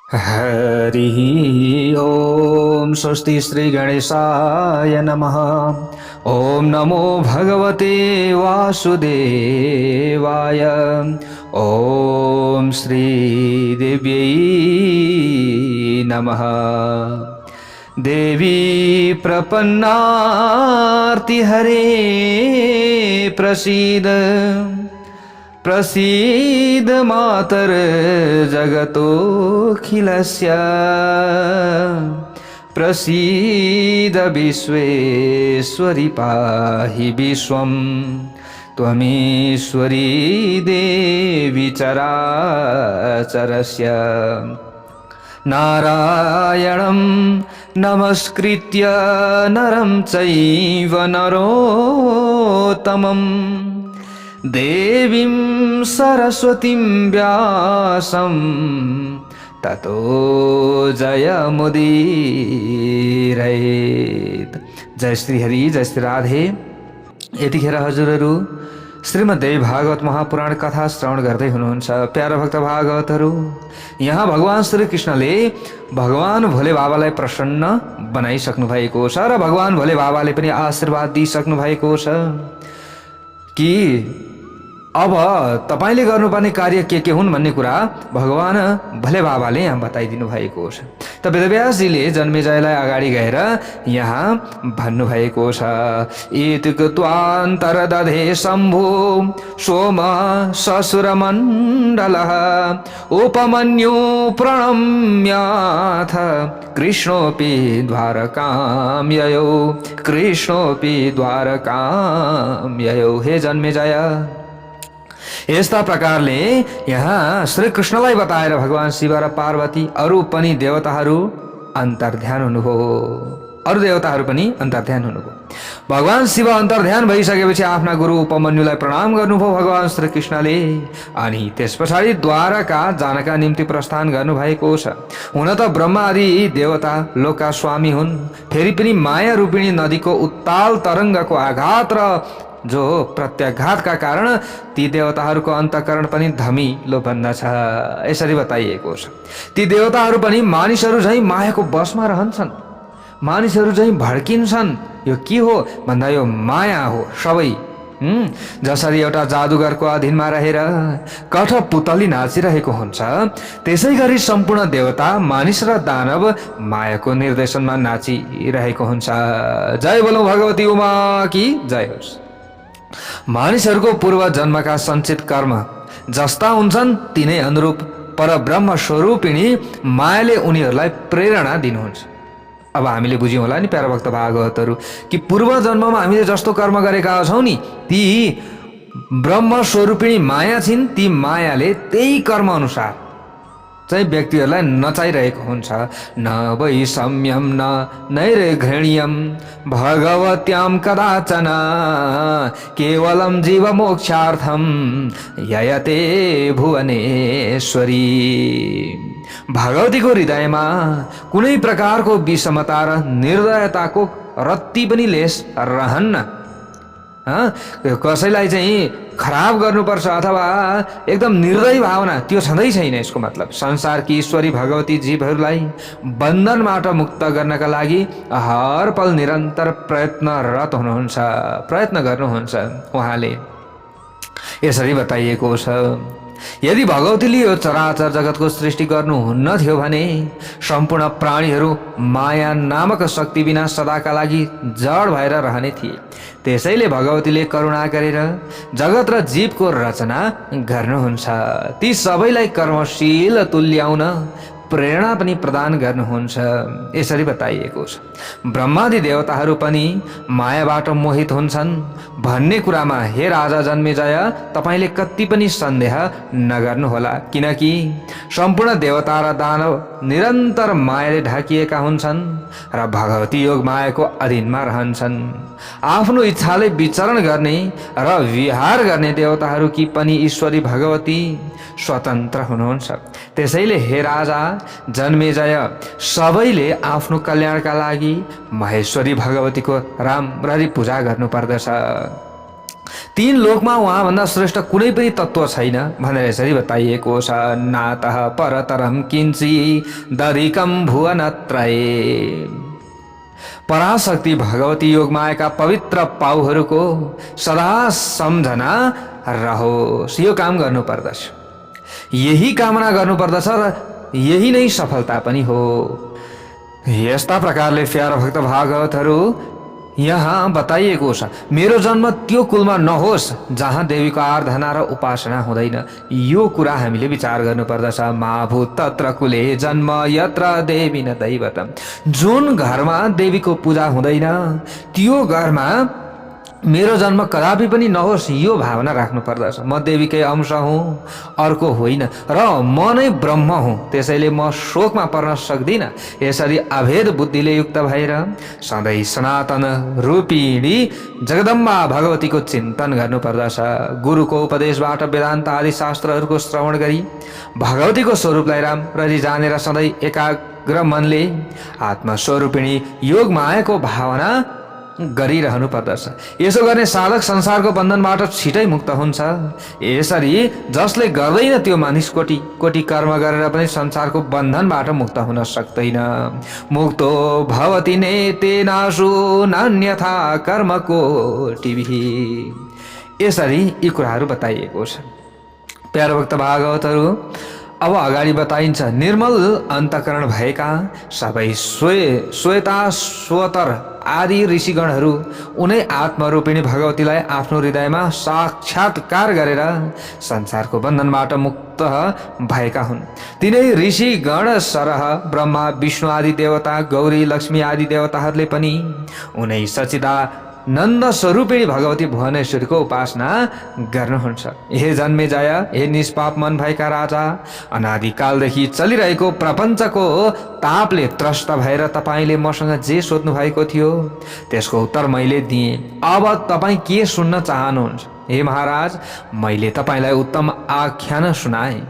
हरिः ॐ स्वस्ति श्री गणेशाय नमः। ॐ नमो भगवते वासुदेवाय। ॐ श्री देव्यै नमः। देवी प्रपन्नार्तिहरे प्रसीद प्रसीद मातर जगतोऽखिलस्य। प्रसीद विश्वेश्वरि पाहि विश्वं त्वमीश्वरी देवी चराचरस्य। नारायणं नमस्कृत्य नरं चैव नरोत्तमं देवीं सरस्वतीं व्यासं ततो जयमुदीरयेत्। जय श्री हरि, जय श्री राधे। यतिखेर हजुरहरू श्रीमद्देवी भागवत महापुराण कथा श्रवण गर्दै हुनुहुन्छ। प्यारा भक्त भागवतहरू, यहाँ भगवान श्री कृष्णले भगवान भोले बाबालाई प्रसन्न बनाइसक्नु भएको छ र भगवान भोले बाबाले पनि आशीर्वाद दिइसक्नु भएको छ कि अब तपाईले गर्नुपर्ने कार्य के हुन् भन्ने कुरा भगवान भोले बाबाले यहाँ बताइदिनु भएको छ। त वेदव्यासजीले जन्मेजयलाई अगाडि गएर यहाँ भन्नुभएको छ, इत्युक्त्वान्तर दधे शम्भु सोम ससुरमण्डलः उपमन्यु प्रणम्याथ कृष्णोऽपि द्वारकां ययौ। कृष्णोऽपि द्वारकां ययौ। हे जन्मेजय, यस्ता प्रकारले यहाँ श्री कृष्णलाई बताएर भगवान शिव र पार्वती अरू पनि देवताहरू अन्तर्ध्यान हुनुभयो। अरू देवताहरू पनि अन्तर्ध्यान हुनुभयो। भगवान शिव अन्तर्ध्यान भइसकेपछि आफ्ना गुरु उपमन्युलाई प्रणाम गर्नुभयो भगवान श्री कृष्णले। अनि त्यस पछाडि द्वारका जानका निम्ति प्रस्थान गर्नुभएको छ। हुन त ब्रह्मा आदि देवता लोकका स्वामी हुन्, फेरि पनि माया रूपिणी नदीको उत्ताल तरङ्गको आघात र जो प्रत्याघातका कारण ती देवताहरूको अन्तःकरण पनि धमिलो बन्दछ। यसरी बताइएको छ, ती देवताहरू पनि मानिसहरू झैं मायाको बसमा रहन्छन्, मानिसहरू झैं भड्किन्छन्। यो के हो भन्दा यो माया हो सबै। जसरी एउटा जादुगरको अधीनमा रहेर कठपुतली नाचिरहेको हुन्छ, त्यसै गरी सम्पूर्ण देवता मानिस र दानव मायाको निर्देशनमा नाचिरहेको हुन्छ। जय बोलौं भगवती उमा की जय होस्। मानिसहरूको पूर्व जन्मका सञ्चित कर्म जस्ता हुन्छन् तिनै अनुरूप परब्रह्म स्वरूपिणी मायाले उनीहरूलाई प्रेरणा दिनुहुन्छ। अब हामीले बुझ्यौँ होला नि प्यारा भक्त भागवतहरू कि पूर्व जन्ममा हामीले जस्तो कर्म गरेका छौँ नि, ती ब्रह्म स्वरूपिणी माया छिन्। ती मायाले त्यही कर्म अनुसार चाहिँ व्यक्तिहरूलाई नचाइरहेको हुन्छ। न वैषम्यं न नैर्घृण्यं भगवत्यां कदाचन केवलं जीवमोक्षार्थं ययते भुवनेश्वरी। भगवतीको हृदयमा कुनै प्रकारको विषमता र निर्दयताको रत्ती पनि लेस रहन्न। कसैलाई चाहिँ खराब गर्नुपर्छ अथवा एकदम निर्दयी भावना त्यो छँदै छैन। यसको मतलब संसारकी ईश्वरी भगवती जीवहरूलाई बन्धनबाट मुक्त गर्नका लागि हर पल निरन्तर प्रयत्नरत हुनुहुन्छ, प्रयत्न गर्नुहुन्छ उहाँले। यसरी बताइएको छ, यदि भगवतीले यो चराचर जगतको सृष्टि गर्नुहुन्न थियो भने सम्पूर्ण प्राणीहरू माया नामक शक्ति बिना सदाका लागि जड भएर रहने थिए। त्यसैले भगवतीले करुणा गरेर जगत र जीवको रचना गर्नुहुन्छ। ती सबैलाई कर्मशील तुल्याउन प्रेरणा पनि प्रदान गर्नुहुन्छ। यसरी बताइएको छ, ब्रह्मादि देवताहरू पनि मायाबाट मोहित हुन्छन् भन्ने कुरामा हे राजा जन्मेजय तपाईले कति पनि सन्देह नगर्नुहोला, किनकि सम्पूर्ण देवता र दानव निरन्तर मायाले ढाकिएका हुन्छन् र भगवती योग मायाको अधीनमा रहन्छन्। आफ्नो इच्छाले विचरण गर्ने र विहार गर्ने देवताहरूकी पनि ईश्वरी भगवती स्वतन्त्र हुनुहुन्छ। त्यसैले हे राजा जन्मेजय सबैले आफ्नो कल्याणका लागि महेश्वरी भगवतीको राम्ररी पूजा गर्नुपर्दछ। तीन लोकमा उहाँभन्दा श्रेष्ठ कुनै पनि तत्त्व छैन भनेर यसरी बताइएको छ। नातः परतरम किञ्ची दधिकम भुवनत्रये। पराशक्ति भगवती योगमायाका पवित्र पाउहरूको सदा सम्झना रहोस्, यो काम गर्नुपर्दछ, यही कामना गर्नुपर्दछ र यही नै सफलता पनि हो। यस्ता प्रकारले प्यारा भक्त भागवतहरू यहाँ बताइएको छ। मेरो जन्म त्यो कुलमा नहोस् जहाँ देवीको आराधना र उपासना हुँदैन, यो कुरा हामीले विचार गर्नुपर्दछ। महाभूत तत्र कुले जन्म यत्र देवी न दैवतम। जुन घरमा देवीको पूजा हुँदैन त्यो घरमा मेरो जन्म कदापि पनि नहोस्, यो भावना राख्नु पर्दछ। म देवीकै अंश हुँ, अर्को होइन, र म नै ब्रह्म हुँ, त्यसैले म शोकमा पर्न सक्दिनँ। यसरी अभेद बुद्धिले युक्त भएर सधैँ सनातन रूपिणी जगदम्बा भगवतीको चिन्तन गर्नुपर्दछ। गुरुको उपदेशबाट वेदान्त आदि शास्त्रहरूको श्रवण गरी भगवतीको स्वरूपलाई राम्ररी जानेर सधैँ एकाग्र मनले आत्मस्वरूपिणी योग मायाको भावना गरिरहनु पर्दछ। यसो गर्ने साधक संसारको बन्धनबाट छिटै मुक्त हुन्छ। यसरी जसले गर्दैन त्यो मानिस कोटी कोटी कर्म गरेर पनि संसारको बन्धनबाट मुक्त हुन सक्दैन। मुक्तो भवति नेतेनाशु नान्यथा कर्मको टिभी। यसरी यी कुराहरू बताइएको छ। प्यारा भक्त भागवतहरू, अब अगाडि बताइन्छ, निर्मल अन्तकरण भएका सबै श्वेता स्वतर आदि ऋषिगणहरू उनै आत्मरूपिणी भगवतीलाई आफ्नो हृदयमा साक्षात्कार गरेर संसारको बन्धनबाट मुक्त भएका हुन्। तिनै ऋषिगण सरह ब्रह्मा विष्णु आदि देवता, गौरी लक्ष्मी आदि देवताहरूले पनि उनै सच्चिदानन्द स्वरूपिणी भगवती भुवनेश्वरीको उपासना गर्नुहुन्छ। हे जन्मेजय, हे निष्पाप मन भएका राजा, अनादिकालदेखि चलिरहेको प्रपञ्चको तापले त्रस्त भएर तपाईँले मसँग जे सोध्नु भएको थियो त्यसको उत्तर मैले दिएँ। अब तपाईँ के सुन्न चाहनुहुन्छ? हे महाराज, मैले तपाईँलाई उत्तम आख्यान सुनाएँ।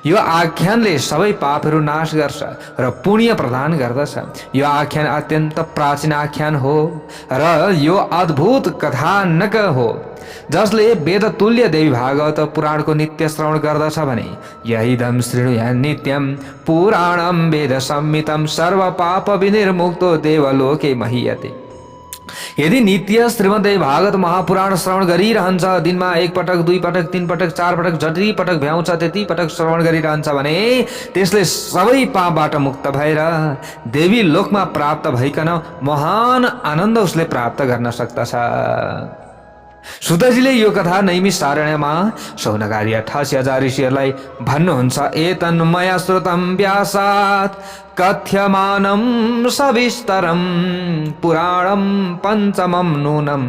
यो आख्यानले सबै पापहरू नाश गर्छ र पुण्य प्रदान गर्दछ। यो आख्यान अत्यन्त प्राचीन आख्यान हो र यो अद्भुत कथानक हो। जसले वेद तुल्य देवी भागवत पुराणको नित्य श्रवण गर्दछ भने यहिदम शृणुया नित्यम पुराणम वेद संहितम सर्व पाप विनिर्मुक्तो देवलोके महीयते। यदि नित्य श्रीमद्देवी भागवत महापुराण श्रवण गरिरहन्छ, दिनमा एक पटक, दुई पटक, तीन पटक, चार पटक, जति पटक भ्याउँछ त्यति पटक श्रवण गरिरहन्छ भने त्यसले सबै पापबाट मुक्त भएर देवी लोकमा प्राप्त भइकन महान आनन्द उसले प्राप्त गर्न सक्दछ। सुतजीले यो कथा नैमिषारण्यमा शौनकादि 88,000 ऋषिहरूलाई भन्नुहुन्छ। एतन्मया श्रुतं व्यासात् कथ्यमानं सविस्तरं पुराणं पञ्चमं नूनं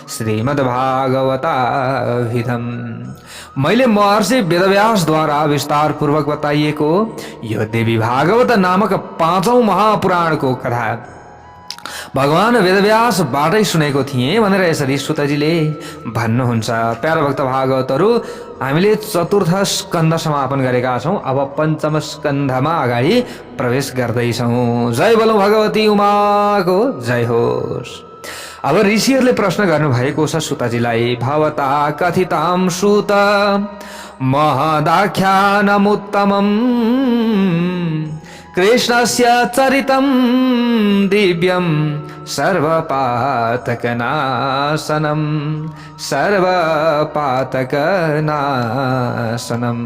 श्रीमद्भागवताभिधम्। मैले महर्षि वेदव्यासद्वारा विस्तार पूर्वक बताइएको यो देवी भागवत नामक 5औं महापुराणको कथा भगवान वेदव्यासबाटै सुनेको थिएँ भनेर यसरी सुतजीले भन्नुहुन्छ। प्यारा भक्त भागवतहरू, हामीले चतुर्थ स्कन्ध समापन गरेका छौँ। अब पञ्चम स्कन्धमा अगाडि प्रवेश गर्दैछौँ। जय बोलो भगवती उमाको जय होस्। अब ऋषिहरूले प्रश्न गर्नुभएको छ सुतजीलाई। भवता कथितां सुत महदाख्यानमुत्तमम् कृष्णस्य चरितं दिव्यं सर्वपातकनाशनं सर्वपातकनाशनं।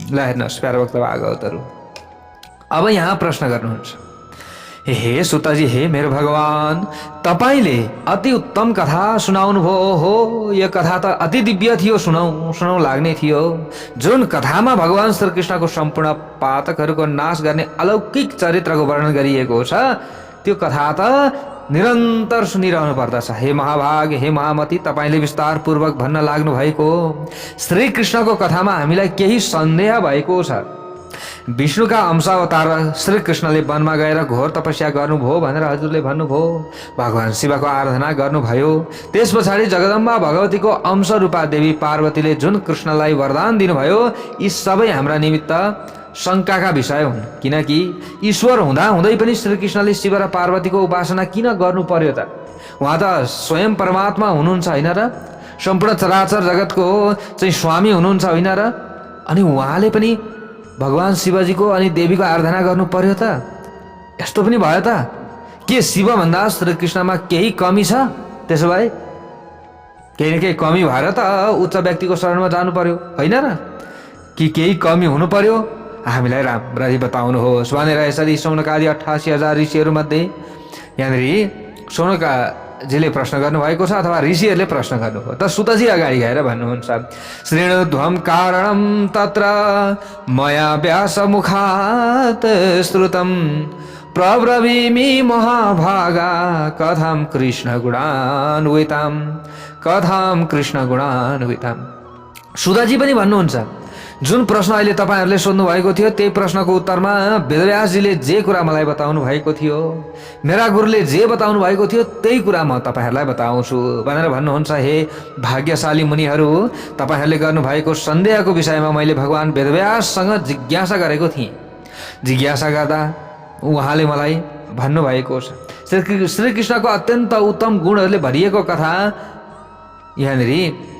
ल हेर्नुहोस् प्यारा भक्त भागवतहरू, अब यहाँ प्रश्न गर्नुहुन्छ। हे सुतजी, हे मेरो भगवान, तपाईले अति उत्तम कथा सुनाउनु भयो हो। यो कथा त अति दिव्य थियो, सुनाउ लाग्ने थियो। जुन कथामा भगवान श्रीकृष्णको सम्पूर्ण पातकहरूको नाश गर्ने अलौकिक चरित्रको वर्णन गरिएको छ, त्यो कथा त निरन्तर सुनिरहनु पर्दछ। हे महाभाग, हे महामती, तपाईले विस्तार पूर्वक भन्न लाग्नु भएको श्रीकृष्णको कथामा हामीलाई केही सन्देह भएको छ। विष्णुका अंशावतार श्रीकृष्णले वनमा गएर घोर तपस्या गर्नुभयो भनेर हजुरले भन्नुभयो। भगवान शिवको आराधना गर्नुभयो। त्यस पछाडि जगदम्बा भगवतीको अंश रूपा देवी पार्वतीले जुन कृष्णलाई वरदान दिनुभयो, यी सबै हाम्रा निमित्त शङ्काका विषय हुन्। किनकि ईश्वर हुँदै पनि श्रीकृष्णले शिव र पार्वतीको उपासना किन गर्नु पर्यो त? उहाँ त स्वयं परमात्मा हुनुहुन्छ होइन र? सम्पूर्ण चराचर जगतको चाहिँ स्वामी हुनुहुन्छ होइन र? अनि उहाँले पनि भगवान शिवजीको अनि देवीको आराधना गर्नु पर्यो त? यस्तो पनि भयो त? के शिवभन्दा श्रीकृष्णमा केही कमी छ? त्यसो भए केही न केही कमी भएर त उच्च व्यक्तिको शरणमा जानु पर्यो होइन र? कि केही कमी हुनु पर्यो? हामीलाई राम्ररी बताउनुहोस् भनेर यसरी शौनकादि 88,000 ऋषिहरूमध्ये यहाँनिर शौनकाजीले प्रश्न गर्नुभएको छ अथवा ऋषिहरूले प्रश्न गर्नुभयो। त सुतजी अगाडि गएर भन्नुहुन्छ, श्रेणुध्वम कारणम तत्र मया व्यासमुखात् श्रुतम प्रब्रवीमि महाभागा कथम कृष्ण गुणान्विताम। सुतजी पनि भन्नुहुन्छ, जुन प्रश्न अहिले तपाईहरूले सोध्नु भएको थियो त्यही प्रश्नको उत्तरमा वेदव्यासजीले जे कुरा मलाई बताउनु भएको थियो, मेरा गुरुले जे बताउनु भएको थियो त्यही कुरा म तपाईहरूलाई बताउँछु भनेर भन्नुहुन्छ। हे भाग्यशाली मुनिहरू, तपाईहरूले गर्नुभएको सन्देहको विषयमा मैले भगवान वेदव्याससँग जिज्ञासा गरेको थिएँ। जिज्ञासा गर्दा उहाँले मलाई भन्नुभएको छ श्रीकृष्णको अत्यन्त उत्तम गुणहरूले भरिएको कथा यहाँनिर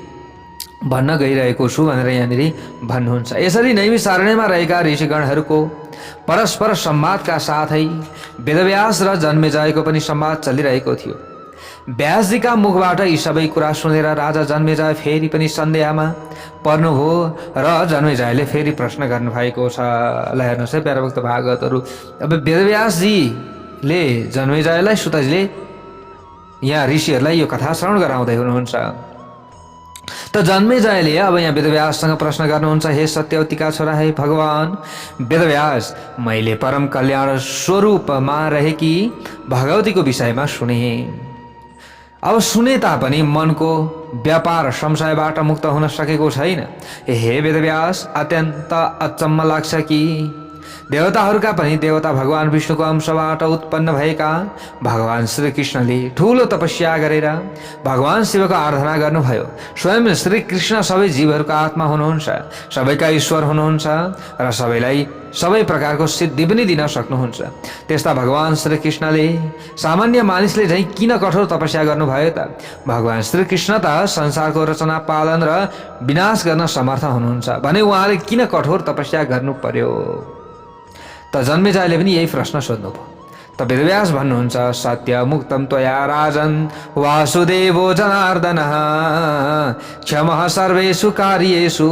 भन्न गइरहेको छु भनेर यहाँनिर भन्नुहुन्छ। यसरी नैमिषारण्यमा रहेका ऋषिगणहरूको परस्पर संवादका साथै वेदव्यास र जन्मेजयको पनि संवाद चलिरहेको थियो। व्यासजीका मुखबाट यी सबै कुरा सुनेर राजा जन्मेजय फेरि पनि सन्देहमा पर्नुभयो र जन्मेजयले फेरि प्रश्न गर्नुभएको छ। ल हेर्नुहोस् है प्यारा भक्त भागवतहरू, अब वेदव्यासजीले जन्मेजयलाई सुतजीले यहाँ ऋषिहरूलाई यो कथा श्रवण गराउँदै हुनुहुन्छ। त जन्मेजयले अब यहाँ वेदव्याससँग प्रश्न गर्नुहुन्छ, हे सत्यवतीका छोरा, हे भगवान वेदव्यास, मैले परम कल्याण स्वरूपमा रहेकी भगवतीको विषयमा सुने। अब सुने तापनि मनको व्यापार संशयबाट मुक्त हुन सकेको छैन। हे वेदव्यास, अत्यन्त अचम्म लाग्छ कि देवताहरूका पनि देवता भगवान विष्णुको अंशबाट उत्पन्न भएका भगवान श्रीकृष्णले ठूलो तपस्या गरेर भगवान शिवको आराधना गर्नुभयो। स्वयं श्रीकृष्ण सबै जीवहरूको आत्मा हुनुहुन्छ, सबैका ईश्वर हुनुहुन्छ र सबैलाई सबै प्रकारको सिद्धि पनि दिन सक्नुहुन्छ। त्यस्ता भगवान श्रीकृष्णले सामान्य मानिसले झैँ किन कठोर तपस्या गर्नुभयो त? भगवान श्रीकृष्ण त संसारको रचना पालन र विनाश गर्न समर्थ हुनुहुन्छ भने उहाँले किन कठोर तपस्या गर्नु पर्यो? त जन्मेजयले पनि यही प्रश्न सोध्नुभयो। त वेदव्यास भन्नुहुन्छ, सत्य मुक्तम त्वया राजन वासुदेवो जनार्दनः क्षमः सर्वेषु कार्येषु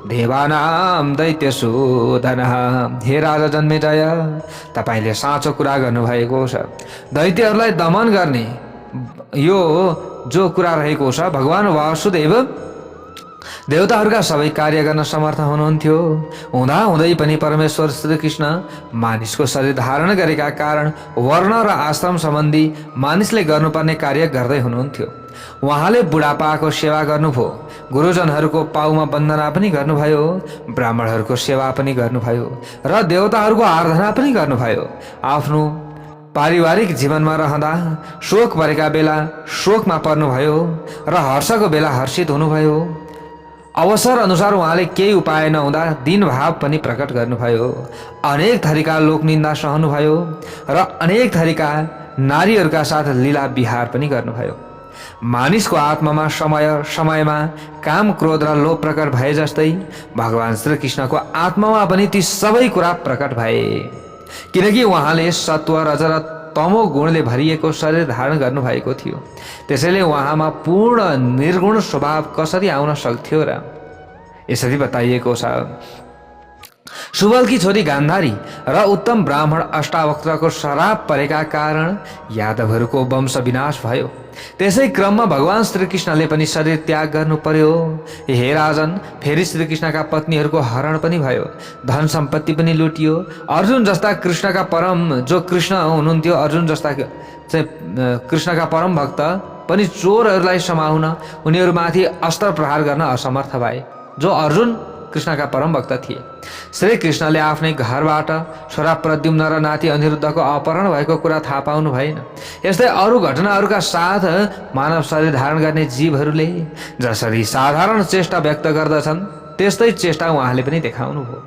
देवानां दैत्येषु धनः। हे राजा जन्मेजय, तपाईले साँचो कुरा गर्नुभएको छ। दैत्यहरूलाई दमन गर्ने यो जो कुरा रहेको छ, भगवान वासुदेव देवताहरूका सबै कार्य गर्न समर्थ हुनुहुन्थ्यो। हुँदाहुँदै पनि परमेश्वर श्रीकृष्ण मानिसको शरीर धारण गरेका कारण वर्ण र आश्रम सम्बन्धी मानिसले गर्नुपर्ने कार्य गर्दै हुनुहुन्थ्यो। उहाँले बुढापाको सेवा गर्नुभयो, गुरुजनहरूको पाउमा वन्दना पनि गर्नुभयो, ब्राह्मणहरूको सेवा पनि गर्नुभयो र देवताहरूको आराधना पनि गर्नुभयो। आफ्नो पारिवारिक जीवनमा रहँदा शोक परेका बेला शोकमा पर्नुभयो र हर्षको बेला हर्षित हुनुभयो। अवसर अनुसार उहाँले केही उपाय नहुँदा दीनभाव पनि प्रकट गर्नुभयो। अनेक थरीका लोकनिन्दा सहनुभयो र अनेक थरीका नारीहरूका साथ लीला विहार पनि गर्नुभयो। मानिसको आत्मामा समय समयमा काम क्रोध र लोभ प्रकट भए जस्तै भगवान श्रीकृष्णको आत्मामा पनि ती सबै कुरा प्रकट भए, किनकि उहाँले सत्व रज र तमो गुणले भरिएको शरीर धारण गर्नुभएको थियो। त्यसैले उहाँमा पूर्ण निर्गुण स्वभाव कसरी आउन सक्थ्यो र? यसरी बताइएको छ, सुबलकी छोरी गान्धारी र उत्तम ब्राह्मण अष्टावक्रको श्राप परेका कारण यादवहरूको वंश विनाश भयो। त्यसै क्रममा भगवान श्रीकृष्णले पनि शरीर त्याग गर्नु पर्यो। हे राजन, फेरि श्रीकृष्णका पत्नीहरूको हरण पनि भयो, धन सम्पत्ति पनि लुटियो। अर्जुन जस्ता कृष्णका परम जो कृष्ण हुनुहुन्थ्यो, अर्जुन जस्ता चाहिँ कृष्णका परम भक्त पनि चोरहरूलाई समाउन उनीहरूमाथि अस्त्र प्रहार गर्न असमर्थ भए, जो अर्जुन कृष्णका परम भक्त थिए। श्री कृष्णले आफ्नै घरबाट छोरा प्रद्युम्न र नाति अनिरुद्धको अपहरण भएको कुरा थाहा पाउनु भएन। यस्तै अरू घटनाहरूका साथ मानव शरीर धारण गर्ने जीवहरूले जसरी साधारण चेष्टा व्यक्त गर्दछन् त्यस्तै चेष्टा उहाँले पनि देखाउनु भयो।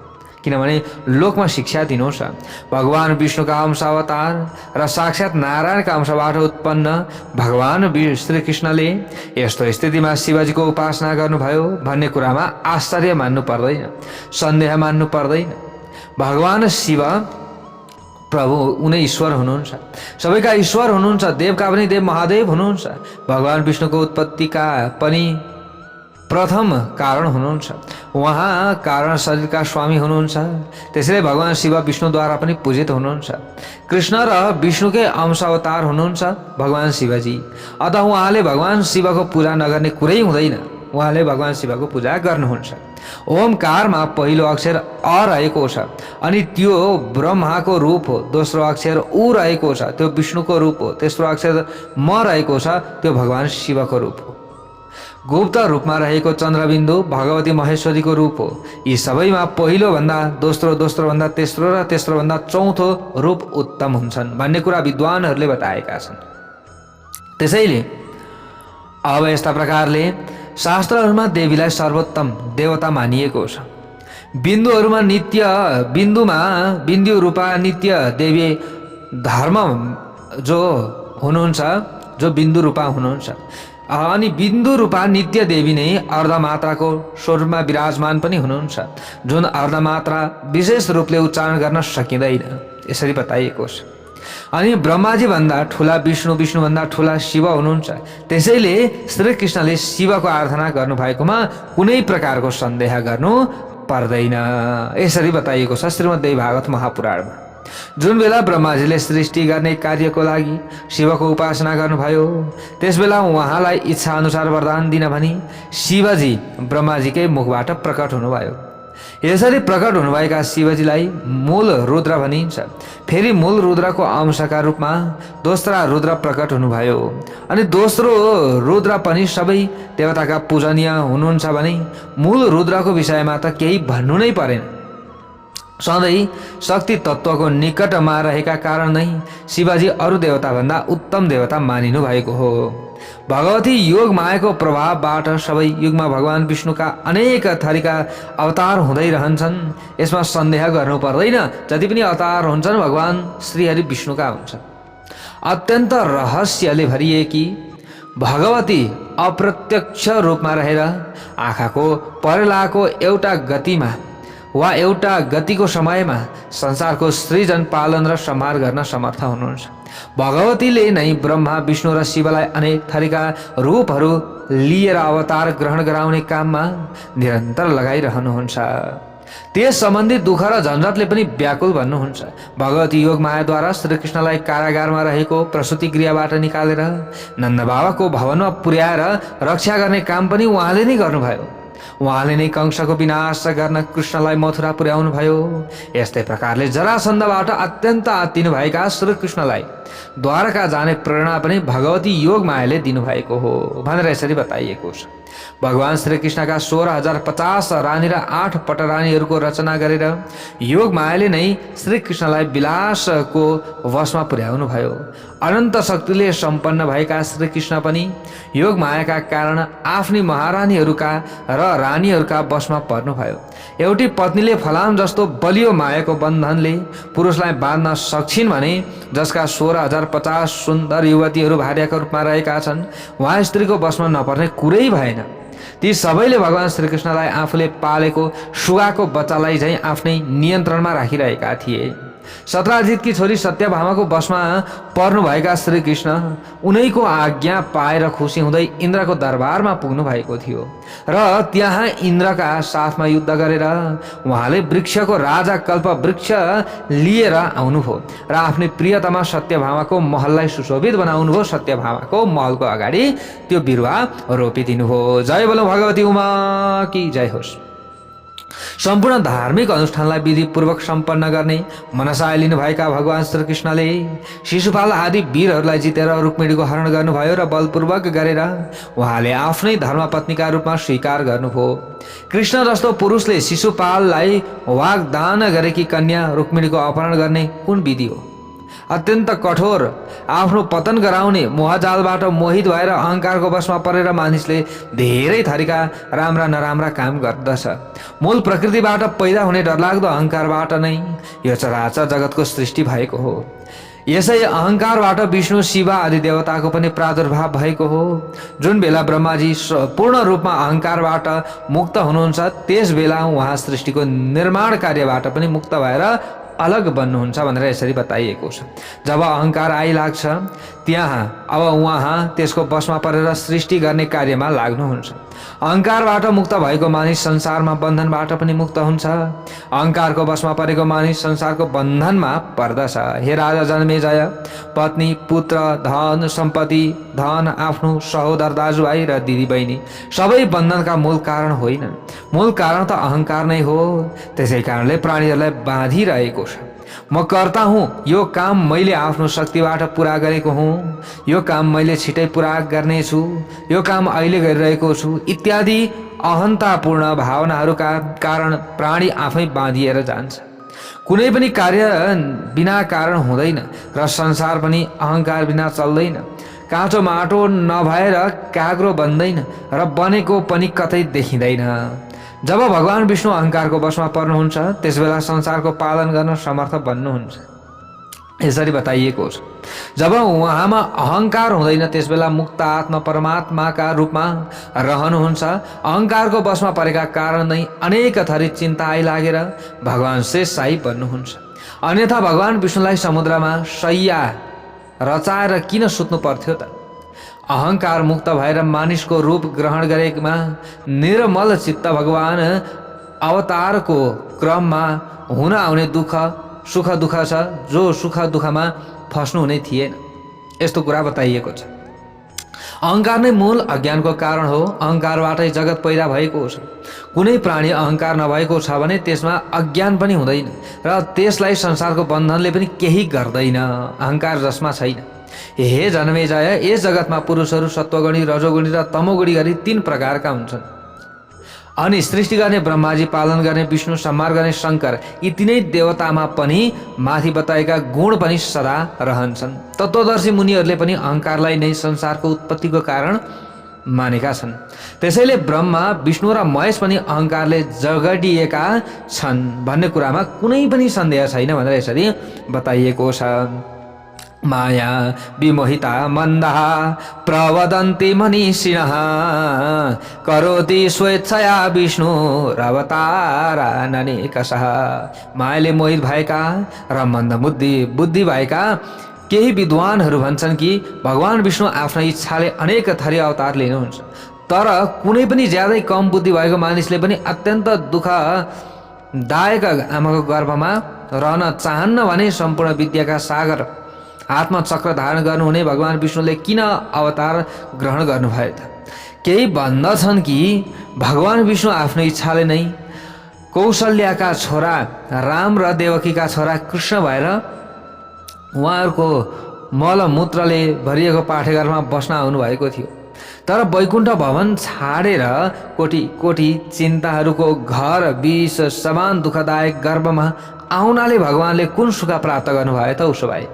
किनभने लोकमा शिक्षा दिनुहोस्। भगवान विष्णुका अंशावतार र साक्षात नारायणका अंशबाट उत्पन्न भगवान श्रीकृष्णले यस्तो स्थितिमा शिवजीको उपासना गर्नुभयो भन्ने कुरामा आश्चर्य मान्नु पर्दैन, सन्देह मान्नु पर्दैन। भगवान शिव प्रभु उनै ईश्वर हुनुहुन्छ, सबैका ईश्वर हुनुहुन्छ, देवका पनि देव महादेव हुनुहुन्छ। भगवान विष्णुको उत्पत्तिका पनि प्रथम कारण हुनुहुन्छ। उहाँ कारण शरीरका स्वामी हुनुहुन्छ, त्यसैले भगवान शिव विष्णुद्वारा पनि पूजित हुनुहुन्छ। कृष्ण र विष्णुकै अंश अवतार हुनुहुन्छ भगवान शिवजी। अतः उहाँले भगवान शिवको पूजा नगर्ने कुरै हुँदैन, उहाँले भगवान शिवको पूजा गर्नुहुन्छ। ओमकारमा पहिलो अक्षर अ रहेको छ अनि त्यो ब्रह्माको रूप हो, दोस्रो अक्षर उ रहेको छ त्यो विष्णुको रूप हो, तेस्रो अक्षर म रहेको छ त्यो भगवान शिवको रूप हो। गुप्त रूपमा रहेको चन्द्रबिन्दु भगवती महेश्वरीको रूप हो। यी सबैमा पहिलो भन्दा दोस्रो, दोस्रो भन्दा तेस्रो र तेस्रो भन्दा चौथो रूप उत्तम हुन्छन् भन्ने कुरा विद्वानहरूले बताएका छन्। त्यसैले अब यस्ता प्रकारले शास्त्रहरूमा देवीलाई सर्वोत्तम देवता मानिएको छ। बिन्दुहरूमा नित्य बिन्दु रूपा नित्य देवी धर्म जो हुनुहुन्छ, जो बिन्दु रूपा हुनुहुन्छ, अनि बिन्दु रूपा नित्य देवी नै अर्धमात्राको स्वरूपमा विराजमान पनि हुनुहुन्छ, जुन अर्धमात्रा विशेष रूपले उच्चारण गर्न सकिँदैन, यसरी बताइएको छ। अनि ब्रह्माजी भन्दा ठुला विष्णु, विष्णु भन्दा ठुला शिव हुनुहुन्छ। त्यसैले श्रीकृष्णले शिवको आराधना गर्नुभएकोमा कुनै प्रकारको सन्देह गर्नु पर्दैन, यसरी बताइएको छ श्रीमद्देवी भागवत महापुराणमा। जुन बेला ब्रह्माजीले सृष्टि गर्ने कार्यको लागि शिवको उपासना गर्नुभयो, त्यसबेला उहाँलाई इच्छा अनुसार वरदान दिन भनी शिवजी ब्रह्माजीकै मुखबाट प्रकट हुनुभयो। यसरी प्रकट हुनुभएका शिवजीलाई मूल रुद्र भनिन्छ। फेरि मूल रुद्रको अंशका रूपमा दोस्रा रुद्र प्रकट हुनुभयो। अनि दोस्रो रुद्र पनि सबै देवताका पूजनीय हुनुहुन्छ भने मूल रुद्रको विषयमा त केही भन्नु नै परेन। सधैँ शक्ति तत्त्वको निकटमा रहेका कारण नै शिवजी अरू देवताभन्दा उत्तम देवता मानिनु भएको हो। भगवती योग मायाको प्रभावबाट सबै युगमा भगवान विष्णुका अनेक थरीका अवतार हुँदै रहन्छन्, यसमा सन्देह गर्नु पर्दैन। जति पनि अवतार हुन्छन् भगवान श्रीहरि विष्णुका हुन्छन्। अत्यन्त रहस्यले भरिएकी भगवती अप्रत्यक्ष रूपमा रहेर आँखाको परेलाको एउटा गतिमा वा एउटा गतिको समयमा संसारको सृजन, पालन र संहार गर्न समर्थ हुनुहुन्छ। भगवतीले नै ब्रह्मा, विष्णु र शिवलाई अनेक थरीका रूपहरू लिएर अवतार ग्रहण गराउने काममा निरन्तर लगाइरहनुहुन्छ। त्यस सम्बन्धी दुःख र झन्झटले पनि व्याकुल भन्नुहुन्छ। भगवती योग मायाद्वारा श्रीकृष्णलाई कारागारमा रहेको प्रसूति गृहबाट निकालेर नन्द बाबाको भवनमा पुर्याएर रक्षा गर्ने काम पनि उहाँले नै गर्नुभयो। उहाँले नै कंसको विनाश गर्न कृष्णलाई मथुरा पुर्याउनु भयो। यस्तै प्रकारले जरासन्धबाट अत्यन्त आत्तिनु भएका श्रीकृष्णलाई द्वारका जाने प्रेरणा पनि भगवती योग मायाले दिनुभएको हो भनेर यसरी बताइएको छ। भगवान श्रीकृष्णका 16,050 रानी र 8 पटरानीहरूको रचना गरेर योग मायाले नै श्रीकृष्णलाई विलासको वशमा पुर्याउनु भयो। अनन्त शक्तिले सम्पन्न भएका श्रीकृष्ण पनि योग मायाका कारण आफ्नी महारानीहरूका र रानीहरूका वशमा पर्नुभयो। एउटी पत्नीले फलाम जस्तो बलियो मायाको बन्धनले पुरुषलाई बाँध्न सक्छिन् भने जसका 16,050 सुन्दर युवतीहरू भार्याका रूपमा रहेका छन्, उहाँ स्त्रीको वशमा नपर्ने कुरै भएन। ती सबैले भगवान श्रीकृष्णलाई आफूले पालेको सुगाको बच्चालाई झैँ आफ्नै नियन्त्रणमा राखिरहेका थिए। सत्राजितकी छोरी सत्यभामाको वशमा पर्नुभएका श्रीकृष्ण उनैको आज्ञा पाएर खुसी हुँदै इन्द्रको दरबारमा पुग्नु भएको थियो र त्यहाँ इन्द्रका साथमा युद्ध गरेर उहाँले वृक्षको राजा कल्प वृक्ष लिएर आउनुभयो र आफ्नै प्रियतमा सत्यभामाको महललाई सुशोभित बनाउनुभयो। सत्यभामाको महलको अगाडि त्यो बिरुवा रोपिदिनुभयो। जय बोलो भगवती उमा की जय होस्। सम्पूर्ण धार्मिक अनुष्ठानलाई विधिपूर्वक सम्पन्न गर्ने मनसाय लिनुभएका भगवान श्रीकृष्णले शिशुपाल आदि वीरहरूलाई जितेर रुक्मिणीको हरण गर्नुभयो र बलपूर्वक गरेर उहाँले आफ्नै धर्मपत्नीका रूपमा स्वीकार गर्नुभयो। कृष्ण जस्तो पुरुषले शिशुपाललाई वाग्दान गरेकी कन्या रुक्मिणीको अपहरण गर्ने कुन विधि हो? अत्यन्त कठोर आफ्नो पतन गराउने मोहजालबाट मोहित भएर अहङ्कारको वशमा परेर मानिसले धेरै थरीका राम्रा नराम्रा काम गर्दछ। मूल प्रकृतिबाट पैदा हुने डरलाग्दो अहङ्कारबाट नै यो चराचर जगतको सृष्टि भएको हो। यसै अहङ्कारबाट विष्णु शिव आदि देवताको पनि प्रादुर्भाव भएको हो। जुन बेला ब्रह्माजी पूर्ण रूपमा अहङ्कारबाट मुक्त हुनुहुन्छ त्यस बेला उहाँ सृष्टिको निर्माण कार्यबाट पनि मुक्त भएर अलग बन्नुहुन्छ भनेर यसरी बताइएको छ। जब अहङ्कार आइलाग्छ त्यहाँ अब उहाँ त्यसको वशमा परेर सृष्टि गर्ने कार्यमा लाग्नुहुन्छ। अहङ्कारबाट मुक्त भएको मानिस संसारमा बन्धनबाट पनि मुक्त हुन्छ। अहङ्कारको वशमा परेको मानिस संसारको बन्धनमा पर्दछ। हे राजा जन्मेजय, पत्नी, पुत्र, धन सम्पत्ति, धन, आफ्नो सहोदर दाजुभाइ र दिदीबहिनी सबै बन्धनका मूल कारण होइन। मूल कारण त अहङ्कार नै हो। त्यसै कारणले प्राणीहरूलाई बाँधिरहेको छ। म कर्ता हुँ, यो काम मैले आफ्नो शक्तिबाट पुरा गरेको हुँ, यो काम मैले छिटै पुरा गर्नेछु, यो काम अहिले गरिरहेको छु इत्यादि अहन्तापूर्ण भावनाहरूका कारण प्राणी आफै बाँधिएर जान्छ। कुनै पनि कार्य बिना कारण हुँदैन र संसार पनि अहङ्कार बिना चल्दैन। काँचो माटो नभएर काग्रो बन्दैन र बनेको पनि कतै देखिँदैन। जब भगवान विष्णु अहङ्कारको वशमा पर्नुहुन्छ त्यसबेला संसारको पालन गर्न समर्थ बन्नुहुन्छ। यसरी बताइएको छ। जब उहाँमा अहङ्कार हुँदैन त्यसबेला मुक्त आत्मा परमात्माका रूपमा रहनुहुन्छ। अहङ्कारको वशमा परेका कारण नै अनेक थरी चिन्ता आइलागेर भगवान शेषशाही बन्नुहुन्छ। अन्यथा भगवान विष्णुलाई समुद्रमा शय्या रचाएर किन सुत्नु पर्थ्यो त? अहङ्कार मुक्त भएर मानिसको रूप ग्रहण गरेमा निर्मल चित्त भगवान अवतारको क्रममा हुन आउने दुःख सुख दुःख छ, जो सुख दुःखमा फस्नु हुने थिएन। यस्तो कुरा बताइएको छ। अहङ्कार नै मूल अज्ञानको कारण हो। अहङ्कारबाटै जगत पैदा भएको छ। कुनै प्राणी अहङ्कार नभएको छ भने त्यसमा अज्ञान पनि हुँदैन र त्यसलाई संसारको बन्धनले पनि केही गर्दैन। अहङ्कार जसमा छैन। हे जन्मेजय, यस जगतमा पुरुषहरू सत्वगुणी, रजोगुणी र तमोगुणी गरी 3 प्रकारका हुन्छन्। अनि सृष्टि गर्ने ब्रह्माजी, पालन गर्ने विष्णु, संहार गर्ने शङ्कर, यी 3 देवतामा पनि माथि बताएका गुण पनि सदा रहन्छन्। तत्त्वदर्शी मुनिहरूले पनि अहङ्कारलाई नै संसारको उत्पत्तिको कारण मानेका छन्। त्यसैले ब्रह्मा, विष्णु र महेश पनि अहङ्कारले जगडिएका छन् भन्ने कुरामा कुनै पनि सन्देह छैन भनेर यसरी बताइएको छ। माया विमोहिता मन्दः प्रवदन्ति मनीषिणः करोति स्वेच्छया विष्णुरवताराननेकशः। मायाले मोहित भएका र मन्दबुद्धि भएका केही विद्वानहरू भन्छन् कि भगवान विष्णु आफ्नो इच्छाले अनेक थरी अवतार लिनुहुन्छ। तर कुनै पनि ज्यादै कम बुद्धि भएको मानिसले पनि अत्यन्त दुःखदायक आमाको गर्भमा रहन चाहन्न भने सम्पूर्ण विद्याका सागर आत्मचक्र धारण गर्नुहुने भगवान विष्णुले किन अवतार ग्रहण गर्नुभयो त? केही भन्दछन् कि भगवान विष्णु आफ्नो इच्छाले नै कौशल्याका छोरा राम र देवकीका छोरा कृष्ण भएर उहाँहरूको मलमूत्रले भरिएको पाठेघरमा बस्न आउनुभएको थियो। तर वैकुण्ठ भवन छाडेर कोटी कोटी चिन्ताहरूको घर विष समान दुःखदायक गर्भमा आउनाले भगवानले कुन सुख प्राप्त गर्नुभयो त? उसो भए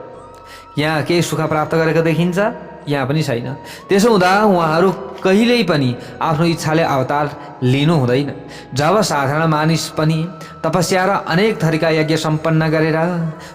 यहाँ केही सुख प्राप्त गरेको देखिन्छ? यहाँ पनि छैन। त्यसो हुँदा उहाँहरू कहिल्यै पनि आफ्नो इच्छाले अवतार लिनु हुँदैन। जब साधारण मानिस पनि तपस्या र अनेक थरीका यज्ञ सम्पन्न गरेर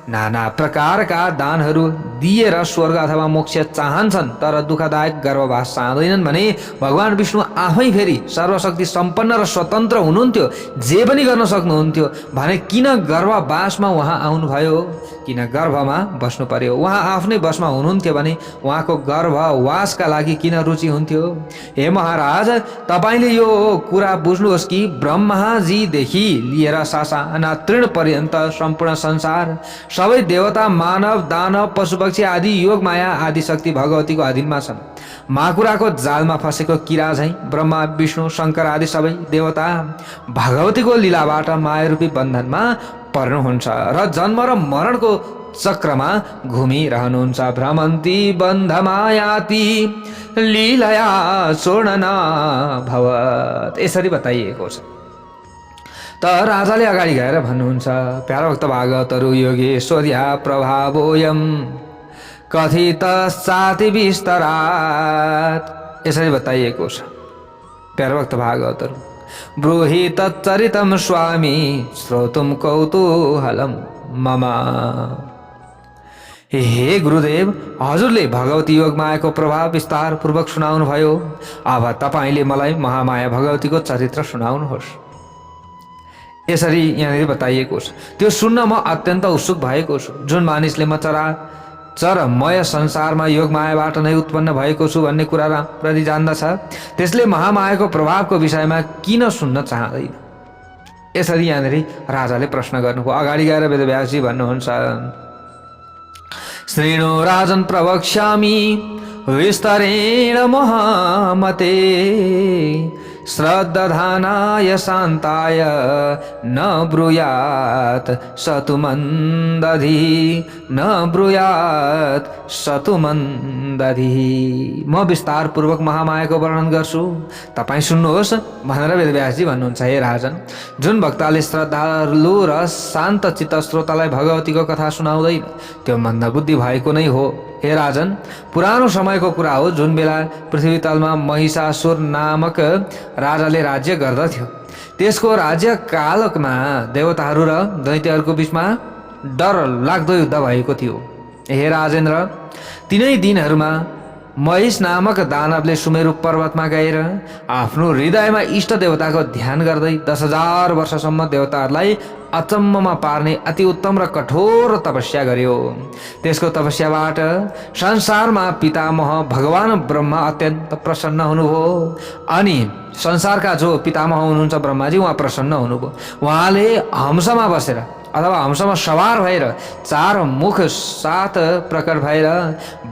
नाना प्रकारका दानहरू दिएर स्वर्ग अथवा मोक्ष चाहन्छन् तर दुःखदायक गर्भवास चाहँदैनन् भने भगवान विष्णु आफै फेरि सर्वशक्ति सम्पन्न र स्वतन्त्र हुनुहुन्थ्यो, जे पनि गर्न सक्नुहुन्थ्यो भने किन गर्भवासमा उहाँ आउनुभयो? किन गर्भमा बस्नु पर्यो? उहाँ आफ्नै बसमा हुनुहुन्थ्यो भने उहाँको गर्भवासका लागि किन रुचि हुन्थ्यो? हे महाराज, तपाईँले यो कुरा बुझ्नुहोस् कि ब्रह्माजीदेखि लिएर सासाना तृण पर्यन्त सम्पूर्ण संसार सबै देवता, मानव, दानव, पशुपक्षी आदि योग माया आदि शक्ति भगवतीको अधीनमा छन्। माकुराको जालमा फसेको किरा झैँ ब्रह्मा, विष्णु, शङ्कर आदि सबै देवता भगवतीको लीलाबाट मायारूपी बन्धनमा पर्नुहुन्छ र जन्म र मरणको चक्रमा घुमिरहनुहुन्छ। भ्रमन्ती बन्धमायाति लीलया चोर्णना भवत्। यसरी बताइएको छ। त राजाले अगाडि गएर भन्नुहुन्छ, प्यारा भक्त भागवतहरू योगेश्वर्या प्रभावोयम कथित साति विस्तरात, यसरी बताइएको छ। प्यारा भक्त भागवतहरू ब्रूहि तच्चरितम स्वामी श्रोतुम कौतूहलम मम। हे गुरुदेव, हजुरले भगवती योग मायाको प्रभाव विस्तार पूर्वक सुनाउनु भयो। अब तपाईँले मलाई महामाया भगवतीको चरित्र सुनाउनुहोस्। यसरी यहाँनिर बताइएको छ। त्यो सुन्न म अत्यन्त उत्सुक भएको छु। जुन मानिसले म चरमय संसारमा योग मायाबाट नै उत्पन्न भएको छु भन्ने कुरा प्रति जान्दछ, त्यसले महामायाको प्रभावको विषयमा किन सुन्न चाहँदैन? यसरी यहाँनिर राजाले प्रश्न गर्नुभयो। अगाडि गएर वेदव्यासजी भन्नुहुन्छ, श्रेणो राजन प्रवक्ष्यामि विस्तरेण महामते श्रद्धानाय शान्ताय न ब्रूयात् सतुमन्दधि न ब्रूयात् सतुमन्दधि। म विस्तार पूर्वक महामायाको वर्णन गर्छु, तपाईँ सुन्नुहोस् भनेर वेदव्यासजी भन्नुहुन्छ। हे राजन, जुन भक्तले श्रद्धालु र शान्त चित्त श्रोतालाई भगवतीको कथा सुनाउँदैन त्यो मन्दबुद्धि भएको नै हो। हे राजन, पुरानो समयको कुरा हो, जुन बेला पृथ्वी तलमा महिषासुर नामक राजाले राज्य गर्दथ्यो। त्यसको राज्य कालमा देवताहरू र दैत्यहरूको बीचमा डर लाग्दो युद्ध भएको थियो। हे राजेन्द्र, तिनै दिनहरूमा महिष नामक दानवले सुमेरु पर्वतमा गएर आफ्नो हृदयमा इष्ट देवताको ध्यान गर्दै 10,000 वर्षसम्म देवताहरूलाई अचम्ममा पार्ने अति उत्तम र कठोर तपस्या गर्यो। त्यसको तपस्याबाट संसारमा पितामह भगवान ब्रह्मा अत्यन्त प्रसन्न हुनुभयो अनि संसारका जो पितामह हुनुहुन्छ ब्रह्माजी, उहाँ प्रसन्न हुनुभयो। उहाँले हंसमा बसेर अथवा हंसमा सवार भएर 4 मुख 7 प्रकट भएर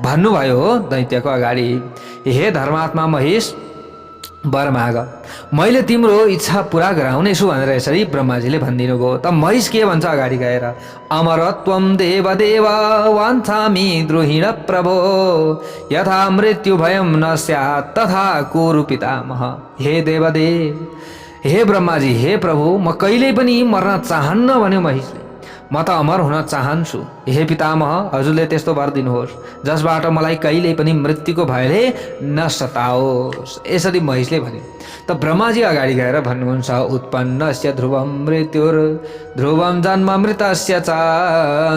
भन्नुभयो दैत्यको अगाडि, हे धर्मात्मा महिष, वर माग, मैले तिम्रो इच्छा पुरा गराउनेछु भनेर यसरी ब्रह्माजीले भनिदिनु भयो। त महिष के भन्छ अगाडि गएर, अमरत्वम देवदेव वाञ्छामि द्रोहिण प्रभो यथा मृत्यु भयम न स्यात् तथा कुरु पितामह। हे देवदेव, हे ब्रह्माजी, हे प्रभु, म कहिल्यै पनि मर्न चाहन्न भन्यो महिषले। म त अमर हुन चाहन्छु। हे पितामह, हजुरले त्यस्तो वर दिनुहोस् जसबाट मलाई कहिल्यै पनि मृत्युको भयले नसताओस्। यसरी महिषले भन्यो। त ब्रह्माजी अगाडि गएर भन्नुहुन्छ, उत्पन्नस्य ध्रुवम मृत्युर ध्रुवम जन्म मृतस्य च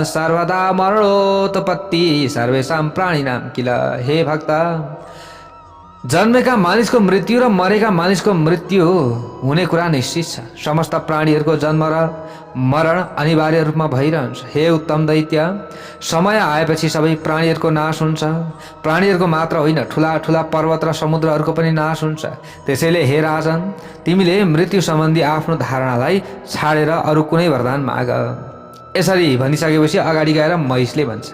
सर्वदा मरणोत्पत्ति सर्वेषां प्राणिनां किल। हे भक्त, जन्मेका मानिसको मृत्यु र मरेका मानिसको मृत्यु हुने कुरा निश्चित छ। समस्त प्राणीहरूको जन्म र मरण अनिवार्य रूपमा भइरहन्छ। हे उत्तम दैत्य, समय आएपछि सबै प्राणीहरूको नाश हुन्छ। प्राणीहरूको मात्र होइन, ठुला ठुला पर्वत र समुद्रहरूको पनि नाश हुन्छ। त्यसैले हे राजन, तिमीले मृत्यु सम्बन्धी आफ्नो धारणालाई छाडेर अरू कुनै वरदान माग। यसरी भनिसकेपछि अगाडि गएर महिषले भन्छ,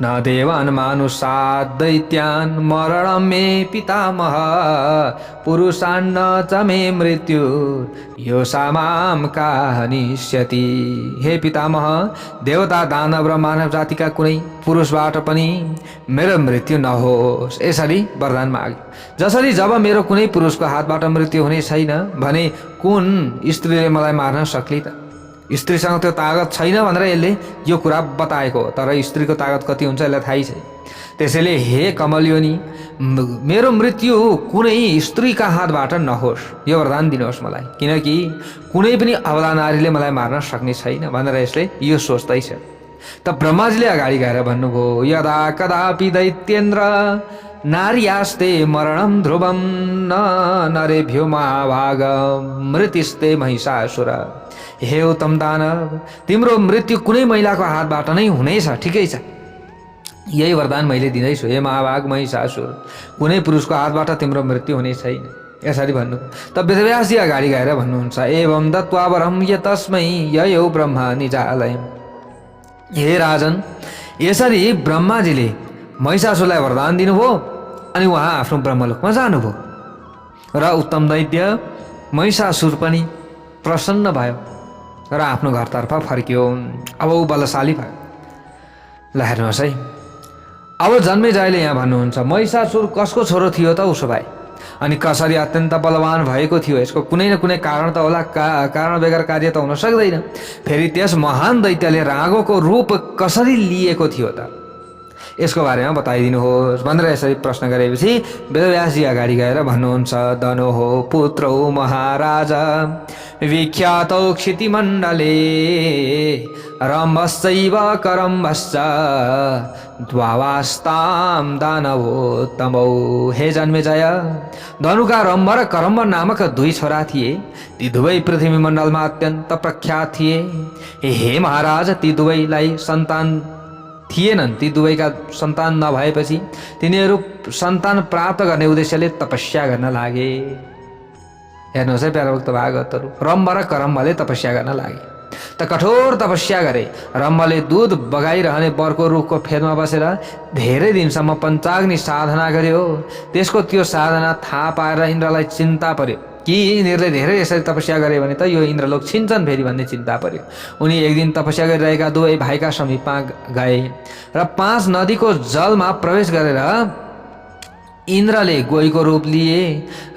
न देवान् मानुषात् दैत्यान् मरणं मे पितामह पुरुषान्न च मे मृत्यु यो सामाम का हनिष्यति। हे पितामह, देवता दानव र मानव जातिका कुनै पुरुषबाट पनि मेरो मृत्यु नहोस्। यसरी वरदान माग्यो। जसरी जब मेरो कुनै पुरुषको हातबाट मृत्यु हुने छैन भने कुन स्त्रीले मलाई मार्न सक्ली त? स्त्रीसँग त्यो तागत छैन भनेर यसले यो कुरा बताएको, तर स्त्रीको तागत कति हुन्छ यसलाई थाहै छैन। त्यसैले हे कमलयोनी, मेरो मृत्यु कुनै स्त्रीका हातबाट नहोस्, यो वरदान दिनुहोस् मलाई, किनकि कुनै पनि अबला नारीले मलाई मार्न सक्ने छैन भनेर यसले यो सोच्दैछ। त ब्रह्माजीले अगाडि गएर भन्नुभयो, यदा कदापि दैत्येन्द्र नार्यास्ते मरणं ध्रुवं न नरेभ्यो महाभाग मृतिस्ते महिषासुर। हे उत्तम दानव, तिम्रो मृत्यु कुनै महिलाको हातबाट नै हुनेछ। ठिकै छ, यही वरदान मैले दिँदैछु। हे महाभाग महिषासुर, कुनै पुरुषको हातबाट तिम्रो मृत्यु हुने छैन। यसरी भन्नु। त वेदव्यासजी अगाडि गएर भन्नुहुन्छ, एवं दत्वा वरं यतस्मै ययौ ब्रह्मा निजालयम्। हे राजन, यसरी ब्रह्माजीले महिषासुरलाई वरदान दिनुभयो अनि उहाँ आफ्नो ब्रह्मलोकमा जानुभयो र उत्तम दैत्य महिषासुर पनि प्रसन्न भयो र आफ्नो घरतर्फ फर्कियो। अब ऊ बलशाली भयो। ल हेर्नुहोस् है, अब जन्मेजयले यहाँ भन्नुहुन्छ, महिषासुर कसको छोरो थियो त उसो भए? अनि कसरी अत्यन्त बलवान भएको थियो, यसको कुनै न कुनै कारण त होला, कारण बेगर कार्य त हुन सक्दैन। फेरि त्यस महान दैत्यले रागोको रूप कसरी लिएको थियो त, यसको बारेमा बताइदिनुहोस् भनेर यसरी प्रश्न गरेपछि वेदव्यासजी अगाडि गएर भन्नुहुन्छ, दनो हो पुत्रौ महाराजा विख्यातौ क्षितिमण्डले रम्भश्चैव करम्भश्च द्वावास्ताम दानवोत्तमौ। हे जन्मेजय, धनुका रम्भ र करम्भ नामक दुई छोरा थिए। ती दुवै पृथ्वी मण्डलमा अत्यन्त प्रख्यात थिए। हे महाराज, ती दुवैलाई सन्तान थिएनन्। ती दुवैका सन्तान नभएपछि तिनीहरू सन्तान प्राप्त गर्ने उद्देश्यले तपस्या गर्न लागे। हेर्नुहोस् है प्यारा भक्त भागवतहरू, रम्भ र करम्भले तपस्या गर्न लागे त कठोर तपस्या गरे। रम्भले दूध बगाइरहने बरको रुखको फेदमा बसेर धेरै दिनसम्म पञ्चाग्नि साधना गर्यो। त्यसको त्यो साधना थाहा पाएर इन्द्रलाई चिन्ता पर्यो कि यिनीहरूले धेरै यसरी तपस्या गरे भने त यो इन्द्रलोक छिन्छन् फेरि भन्ने चिन्ता पर्यो। उनी एक दिन तपस्या गरिरहेका दुवै भाइका समीपमा गए र 5 नदीको जलमा प्रवेश गरेर इन्द्रले गोहीको रूप लिए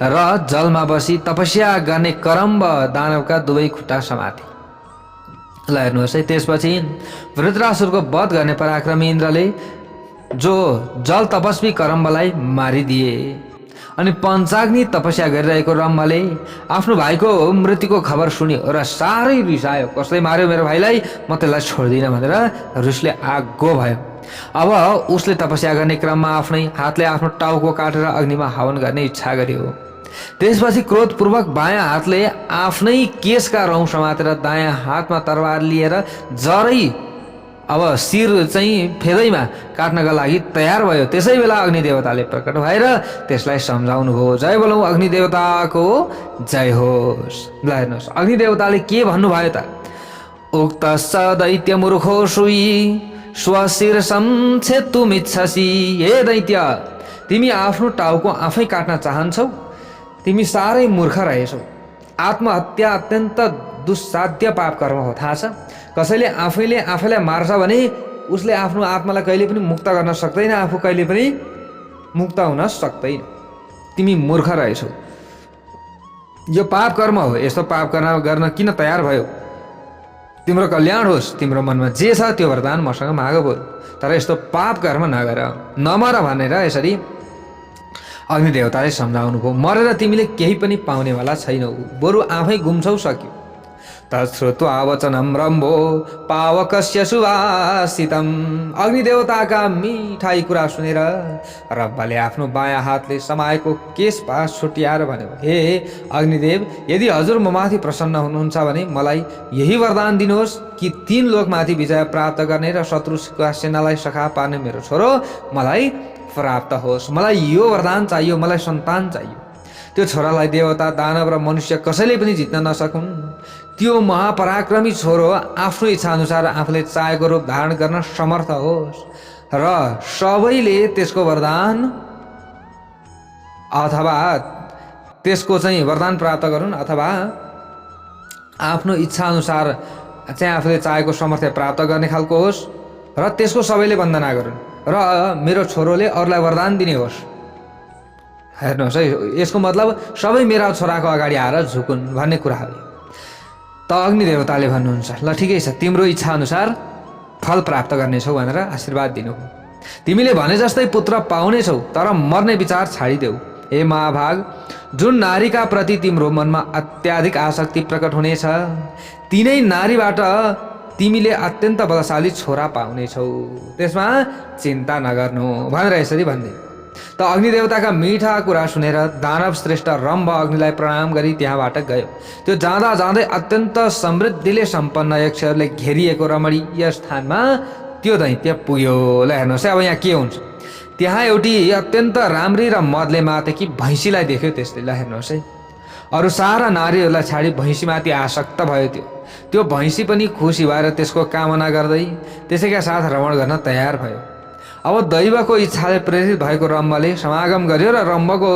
र जलमा बसी तपस्या गर्ने करम्भ दानवका दुवै खुट्टा समाते। ल हेर्नुहोस् है, त्यसपछि वृत्रासुरको वध गर्ने पराक्रमी इन्द्रले जो जल तपस्वी करम्भलाई मारिदिए। अनि पञ्चाग्नि तपस्या गरिरहेको रम्भले आफ्नो भाइको मृत्युको खबर सुन्यो र साह्रै रिसायो। कसले मार्यो मेरो भाइलाई, म त्यसलाई छोड्दिनँ भनेर रिसले आगो भयो। अब उसले तपस्या गर्ने क्रममा आफ्नै हातले आफ्नो टाउको काटेर अग्निमा हवन गर्ने इच्छा गर्यो। त्यसपछि क्रोधपूर्वक बायाँ हातले आफ्नै केशका रौँ समातेर दायाँ हातमा तरवार लिएर जरै अब शिर चाहिँ फेदैमा काट्नका लागि तयार भयो। त्यसै बेला अग्निदेवताले प्रकट भएर त्यसलाई सम्झाउनु भयो। जय बोलौँ अग्निदेवताको जय होस्। ल हेर्नुहोस् अग्निदेवताले के भन्नुभयो त, उक्त दैत्य मूर्खो सुई स्वशीर्षम छेत्तुमिच्छसि। हे दैत्य, तिमी आफ्नो टाउको आफै काट्न चाहन्छौ? तिमी साह्रै मूर्ख रहेछौ। आत्महत्या अत्यन्त दुस्साध्य पाप कर्म हो, थाहा छ? कसैले आफैले आफैलाई मार्छ भने उसले आफ्नो आत्मालाई कहिले पनि मुक्त गर्न सक्दैन, आफू कहिले पनि मुक्त हुन सक्दैन। तिमी मूर्ख रहेछौ, यो पाप कर्म हो। यस्तो पाप कर्म गर्न किन तयार भयो? तिम्रो कल्याण होस्, तिम्रो मनमा जे छ त्यो वरदान मसँग माग बोल, तर यस्तो पाप कर्म नगर, नमर भनेर यसरी अग्निदेवताले सम्झाउनु भयो। मरेर तिमीले केही पनि पाउनेवाला छैनौ, बरु आफै गुम्छौ सक्यो। तच्छ्रुत्वा वचनं रम्भो पावकस्य सुवासितम्। अग्निदेवताका मिठाई कुरा सुनेर रम्भले आफ्नो बायाँ हातले समाएको केश पास छुट्याएर भन्यो, हे अग्निदेव, यदि हजुर म माथि प्रसन्न हुनुहुन्छ भने मलाई यही वरदान दिनुहोस् कि 3 लोकमाथि विजय प्राप्त गर्ने र शत्रुका सेनालाई सखा पार्ने मेरो छोरो मलाई प्राप्त होस्। मलाई यो वरदान चाहियो, मलाई सन्तान चाहियो। त्यो छोरालाई देवता, दानव र मनुष्य कसैले पनि जित्न नसकुन्। त्यो महापराक्रमी छोरो आफ्नो इच्छा अनुसार आफूले चाहेको रूप धारण गर्न समर्थ होस् र सबैले त्यसको वरदान अथवा त्यसको चाहिँ वरदान प्राप्त गरून्, अथवा आफ्नो इच्छा अनुसार चाहिँ आफूले चाहेको सामर्थ्य प्राप्त गर्ने खालको होस् र त्यसको सबैले वन्दना गरून् र मेरो छोरोले अरूलाई वरदान दिने होस्। हेर्नुहोस् है, यसको मतलब सबै मेरा छोराको अगाडि आएर झुकुन् भन्ने कुरा हो। त अग्निदेवताले भन्नुहुन्छ, ल ठिकै छ, तिम्रो इच्छा अनुसार फल प्राप्त गर्नेछौ भनेर आशीर्वाद दिनुभयो। तिमीले भने जस्तै पुत्र पाउनेछौ, तर मर्ने विचार छाडिदेऊ। हे महाभाग, जुन नारीका प्रति तिम्रो मनमा अत्याधिक आसक्ति प्रकट हुनेछ, तिनै नारीबाट तिमीले अत्यन्त बलशाली छोरा पाउनेछौ, त्यसमा चिन्ता नगर्नु भनेर यसरी भन्दै। त अग्निदेवताका मिठा कुरा सुनेर दानव श्रेष्ठ रम्भ अग्निलाई प्रणाम गरी त्यहाँबाट गयो। त्यो जाँदा जाँदै अत्यन्त समृद्धिले सम्पन्न यक्षहरूले घेरिएको रमणीय स्थानमा त्यो दैत्य पुग्यो। ल हेर्नुहोस् है, अब यहाँ के हुन्छ, त्यहाँ एउटी अत्यन्त राम्री र मदले मातेकी भैँसीलाई देख्यो त्यसले। ल हेर्नुहोस् है, अरू सारा नारीहरूलाई छाडी भैँसीमाथि आसक्त भयो। त्यो भैँसी पनि खुसी भएर त्यसको कामना गर्दै त्यसैका साथ रमण गर्न तयार भयो। अब दैवको इच्छाले प्रेरित भएको रम्भले समागम गर्यो र रम्भको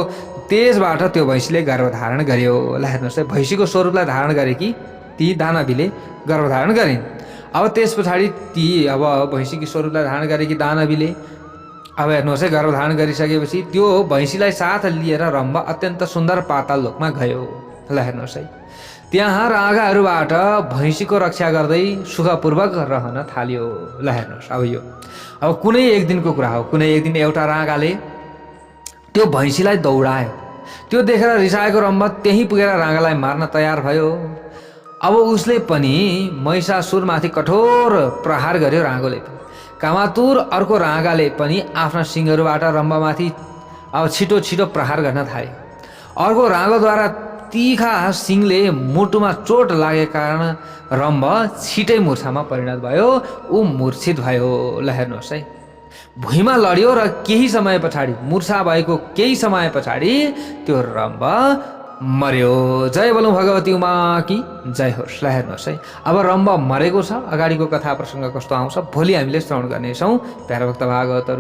तेजबाट त्यो भैँसीले गर्भधारण गर्यो। ल हेर्नुहोस् है, भैँसीको स्वरूपलाई धारण गरे कि ती दानवीले गर्भधारण गरिन्। अब त्यस पछाडि ती अब भैँसीको स्वरूपलाई धारण गरे कि दानवीले अब हेर्नुहोस् है, गर्भधारण गरिसकेपछि त्यो भैँसीलाई साथ लिएर रम्भ अत्यन्त सुन्दर पाताल लोकमा गयो। ल हेर्नुहोस् है, त्यहाँ रागाहरूबाट भैँसीको रक्षा गर्दै सुखपूर्वक रहन थाल्यो। ल हेर्नुहोस्, अब कुनै एक दिनको कुरा हो, कुनै एक दिन एउटा रागाले त्यो भैँसीलाई दौडायो। त्यो देखेर रिसाएको रम्भ त्यहीँ पुगेर रागालाई मार्न तयार भयो। अब उसले पनि महिषासुरमाथि कठोर प्रहार गर्यो रागोले। कामातुर अर्को रागाले पनि आफ्ना सिङहरूबाट रम्भमाथि अब छिटो छिटो प्रहार गर्न थाल्यो। अर्को रागोद्वारा तीखा सिङले मुटुमा चोट लागेको कारण रम्भ छिटै मूर्छामा परिणत भयो, ऊ मूर्छित भयो। ल हेर्नुहोस् है, भुइँमा लड्यो र केही समय पछाडि, मूर्छा भएको केही समय पछाडि त्यो रम्भ मर्यो। जय बोलौँ भगवती उमा कि जय होस्। ल हेर्नुहोस् है, अब रम्भ मरेको छ, अगाडिको कथा प्रसङ्ग कस्तो आउँछ भोलि हामीले श्रवण गर्नेछौँ। प्यारा भक्त भागवतहरू